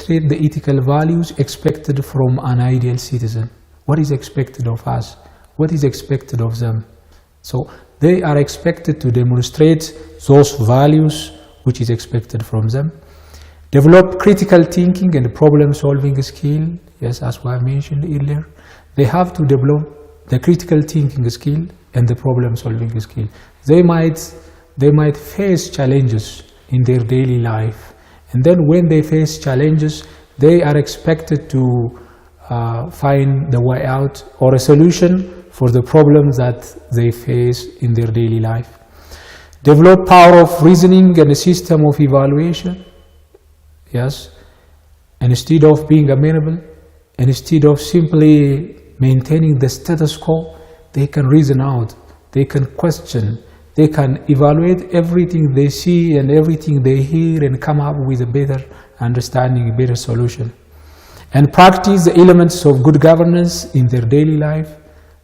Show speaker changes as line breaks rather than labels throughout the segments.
demonstrate the ethical values expected from an ideal citizen. What is expected of us? What is expected of them? So they are expected to demonstrate those values which is expected from them. Develop critical thinking and problem-solving skill. Yes, as I mentioned earlier. They have to develop the critical thinking skill and the problem-solving skill. They might face challenges in their daily life. And then when they face challenges, they are expected to find the way out or a solution for the problems that they face in their daily life. Develop power of reasoning and a system of evaluation. Yes. And instead of being amenable, and instead of simply maintaining the status quo, they can reason out, they can question, they can evaluate everything they see and everything they hear and come up with a better understanding, a better solution. And practice the elements of good governance in their daily life.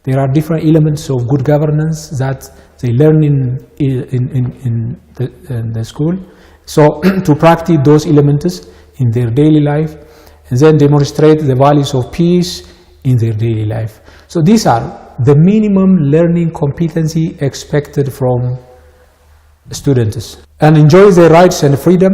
There are different elements of good governance that they learn in the school. So to practice those elements in their daily life, and then demonstrate the values of peace in their daily life. So these are the minimum learning competency expected from students. And enjoy their rights and freedom,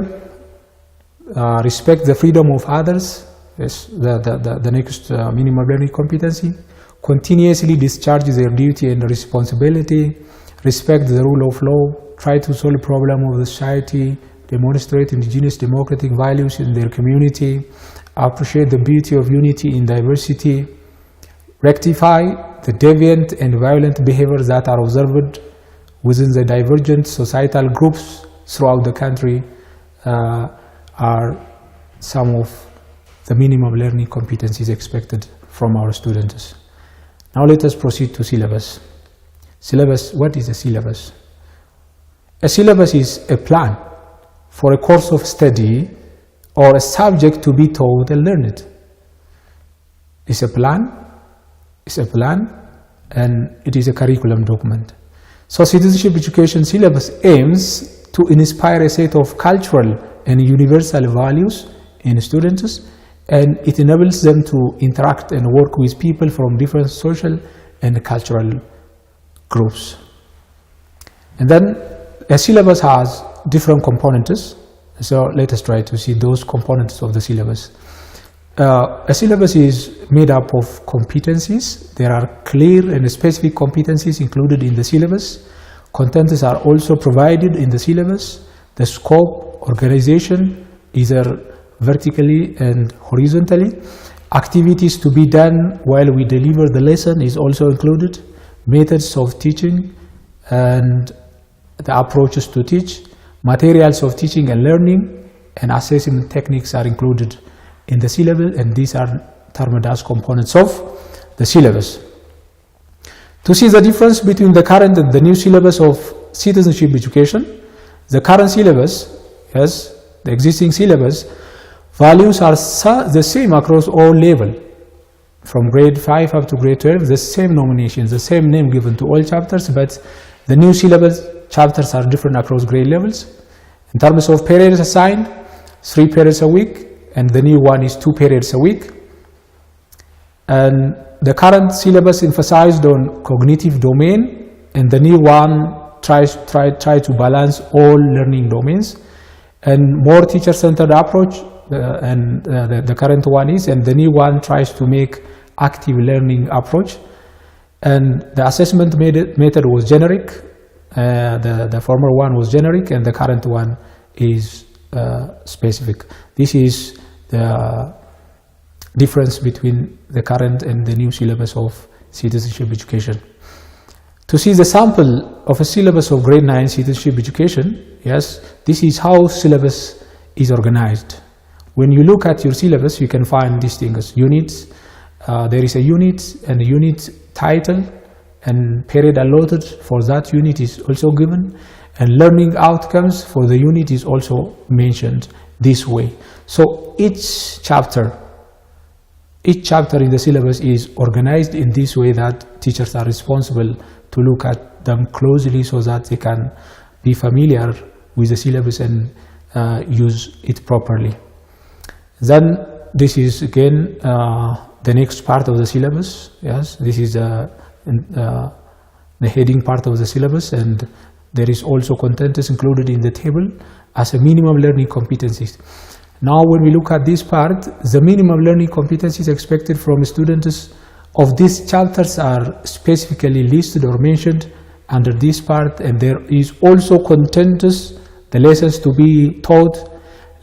respect the freedom of others, yes, the next minimum learning competency. Continuously discharge their duty and responsibility, respect the rule of law, try to solve problems of the society, demonstrate indigenous democratic values in their community, appreciate the beauty of unity in diversity, rectify the deviant and violent behaviors that are observed within the divergent societal groups throughout the country are some of the minimum learning competencies expected from our students. Now let us proceed to syllabus. Syllabus, what is a syllabus? A syllabus is a plan for a course of study or a subject to be taught and learned. It's a plan, and it is a curriculum document. So citizenship education syllabus aims to inspire a set of cultural and universal values in students, and it enables them to interact and work with people from different social and cultural groups. And then a syllabus has different components. So let us try to see those components of the syllabus. A syllabus is made up of competencies. There are clear and specific competencies included in the syllabus. Contents are also provided in the syllabus. The scope, organization, either vertically and horizontally. Activities to be done while we deliver the lesson is also included. Methods of teaching and the approaches to teach. Materials of teaching and learning and assessment techniques are included in the syllabus, and these are termed as components of the syllabus. To see the difference between the current and the new syllabus of citizenship education, the current syllabus, yes, the existing syllabus, values are the same across all levels. From grade 5 up to grade 12, the same nominations, the same name given to all chapters, but the new syllabus chapters are different across grade levels. In terms of periods assigned, 3 periods a week, and the new one is 2 periods a week. And the current syllabus emphasized on cognitive domain, and the new one try to balance all learning domains, and more teacher-centered approach, the current one is, and the new one tries to make active learning approach. And the assessment method was generic. The former one was generic, and the current one is specific. This is the difference between the current and the new syllabus of citizenship education. To see the sample of a syllabus of grade 9 citizenship education, yes, this is how syllabus is organized. When you look at your syllabus, you can find these things. Units, there is a unit and a unit title, and period allotted for that unit is also given, and learning outcomes for the unit is also mentioned this way. So each chapter in the syllabus is organized in this way that teachers are responsible to look at them closely so that they can be familiar with the syllabus and use it properly. Then this is again the next part of the syllabus. Yes, this is the heading part of the syllabus, and there is also content is included in the table as a minimum learning competencies. Now when we look at this part, the minimum learning competencies expected from students of these chapters are specifically listed or mentioned under this part, and there is also contents, the lessons to be taught,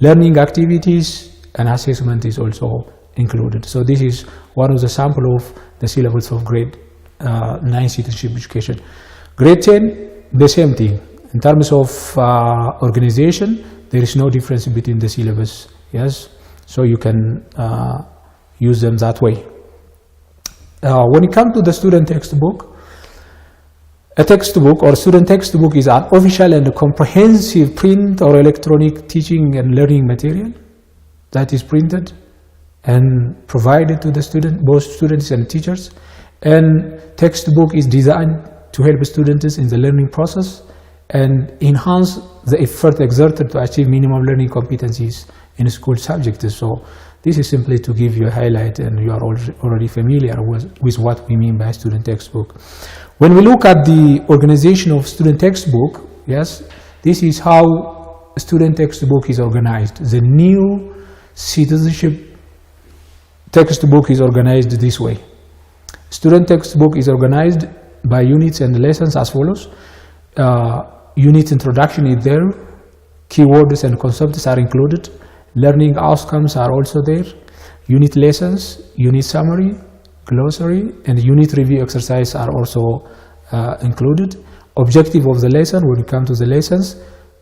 learning activities, and assessment is also included. So this is one of the sample of the syllabus of grade 9 citizenship education. Grade 10, the same thing. In terms of organization, there is no difference between the syllabus. Yes, so you can use them that way. When it comes to the student textbook, a textbook or student textbook is an official and comprehensive print or electronic teaching and learning material that is printed and provided to the student, both students and teachers. And textbook is designed to help students in the learning process and enhance the effort exerted to achieve minimum learning competencies in school subjects. So this is simply to give you a highlight, and you are already familiar with what we mean by student textbook. When we look at the organization of student textbook, yes, this is how student textbook is organized. The new citizenship textbook is organized this way. Student textbook is organized by units and lessons as follows. Unit introduction is there, keywords and concepts are included, learning outcomes are also there, unit lessons, unit summary, glossary, and unit review exercise are also included. Objective of the lesson when it comes to the lessons.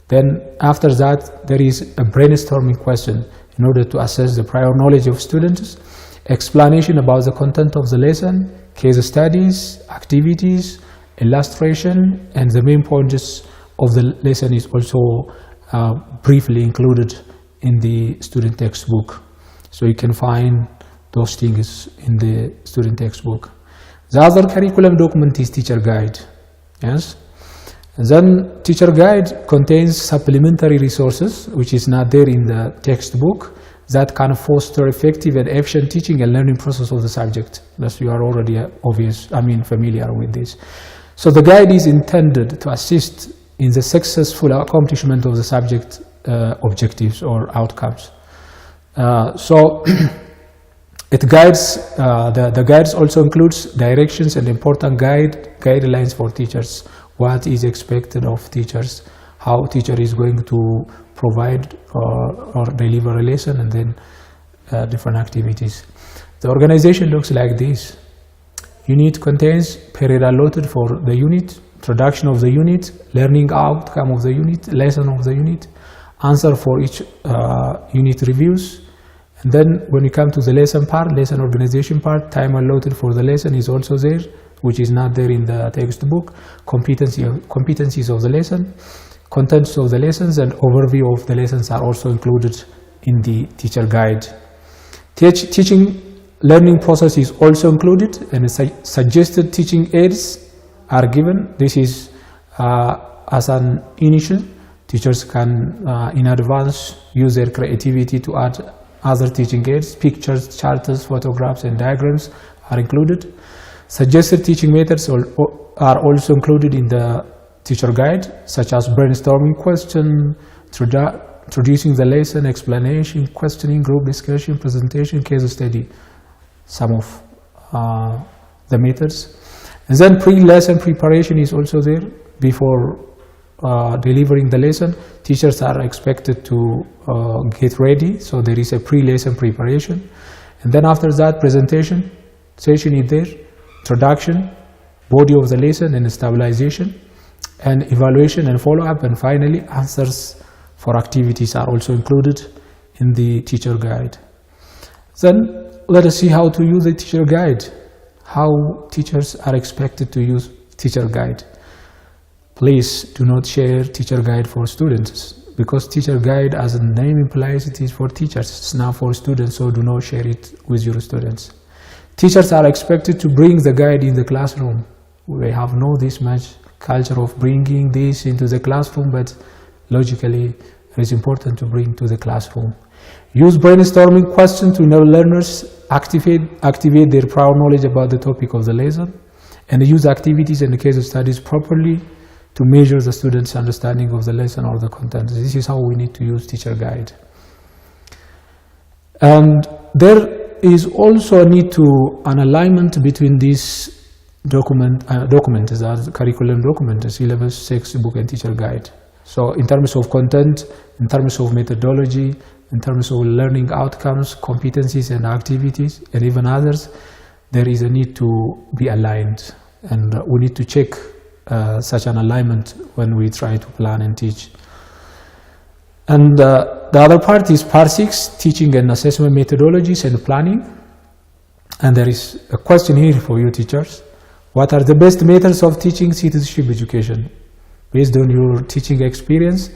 Then after that there is a brainstorming question in order to assess the prior knowledge of students, explanation about the content of the lesson, case studies, activities, illustration, and the main points of the lesson is also briefly included in the student textbook. So you can find those things in the student textbook. The other curriculum document is teacher guide. Yes. And then teacher guide contains supplementary resources which is not there in the textbook that can foster effective and efficient teaching and learning process of the subject. Thus you are already familiar with this. So the guide is intended to assist in the successful accomplishment of the subject objectives or outcomes. So it guides, the guides also includes directions and important guidelines for teachers. What is expected of teachers, how teacher is going to provide or deliver a lesson, and then different activities. The organization looks like this. Unit contains period allotted for the unit, introduction of the unit, learning outcome of the unit, lesson of the unit, answer for each unit reviews. And then when you come to the lesson part, lesson organization part, time allotted for the lesson is also there, which is not there in the textbook. Competencies of the lesson, contents of the lessons, and overview of the lessons are also included in the teacher guide. Teaching learning process is also included, and suggested teaching aids are given. This is as an initial. Teachers can in advance use their creativity to add other teaching aids. Pictures, charts, photographs, and diagrams are included. Suggested teaching methods are also included in the teacher guide, such as brainstorming question, introducing the lesson, explanation, questioning, group discussion, presentation, case study, some of the methods. And then pre-lesson preparation is also there. Before delivering the lesson, teachers are expected to get ready, so there is a pre-lesson preparation. And then after that, presentation session is there, introduction, body of the lesson, and stabilization, and evaluation and follow-up, and finally answers for activities are also included in the teacher guide. Then let us see how to use the teacher guide, how teachers are expected to use teacher guide. Please do not share teacher guide for students, because teacher guide, as the name implies, it is for teachers, it's not for students, so do not share it with your students. Teachers are expected to bring the guide in the classroom. We have no this much culture of bringing this into the classroom, but logically it is important to bring to the classroom. Use brainstorming questions to enable learners activate their prior knowledge about the topic of the lesson, and use activities and case studies properly to measure the students' understanding of the lesson or the content. This is how we need to use teacher guide. And there is also a need to an alignment between these documents, the curriculum document, the syllabus, textbook, and teacher guide. So in terms of content, in terms of methodology, in terms of learning outcomes, competencies and activities, and even others, there is a need to be aligned. And we need to check such an alignment when we try to plan and teach. And the other part is part 6, teaching and assessment methodologies and planning. And there is a question here for you teachers. What are the best methods of teaching citizenship education? Based on your teaching experience,